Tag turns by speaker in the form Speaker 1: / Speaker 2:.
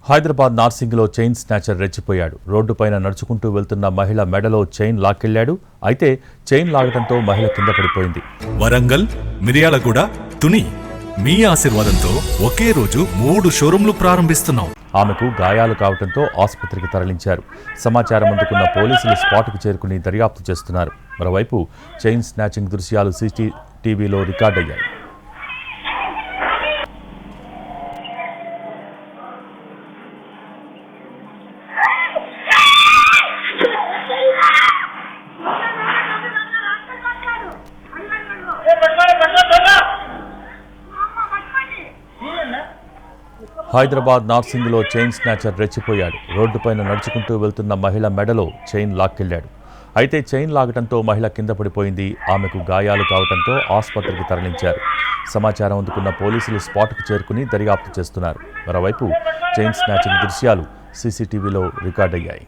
Speaker 1: హైదరాబాద్ నార్సింగ్లో chain snatcher రెచ్చిపోయాడు. రోడ్డుపైన నడుచుకుంటూ వెళ్తున్న మహిళ మెడలో చైన్ లాక్కెళ్లాడు. అయితే చైన్ లాగడంతో మహిళ కింద పడిపోయింది.
Speaker 2: వరంగల్, మిర్యాలగూడ, తుని మీ ఆశీర్వాదంతో ఒకే రోజు 3 షోరూంలు ప్రారంభిస్తున్నాం.
Speaker 1: ఆమెకు గాయాలు కావడంతో ఆసుపత్రికి తరలించారు. సమాచారం అందుకున్న పోలీసులు స్పాట్కు చేరుకుని దర్యాప్తు చేస్తున్నారు. మరోవైపు చైన్ స్నాచింగ్ దృశ్యాలు సీసీటీవీలో రికార్డయ్యాయి. హైదరాబాద్ నార్సింగ్లో చైన్ స్నాచర్ రెచ్చిపోయాడు. రోడ్డుపైన నడుచుకుంటూ వెళ్తున్న మహిళ మెడలో చైన్ లాక్కెళ్లాడు. అయితే చైన్ లాగడంతో మహిళ కింద పడిపోయింది. ఆమెకు గాయాలు కావడంతో ఆసుపత్రికి తరలించారు. సమాచారం అందుకున్న పోలీసులు స్పాట్కు చేరుకుని దర్యాప్తు చేస్తున్నారు. మరోవైపు చైన్ స్నాచింగ్ దృశ్యాలు సీసీటీవీలో రికార్డయ్యాయి.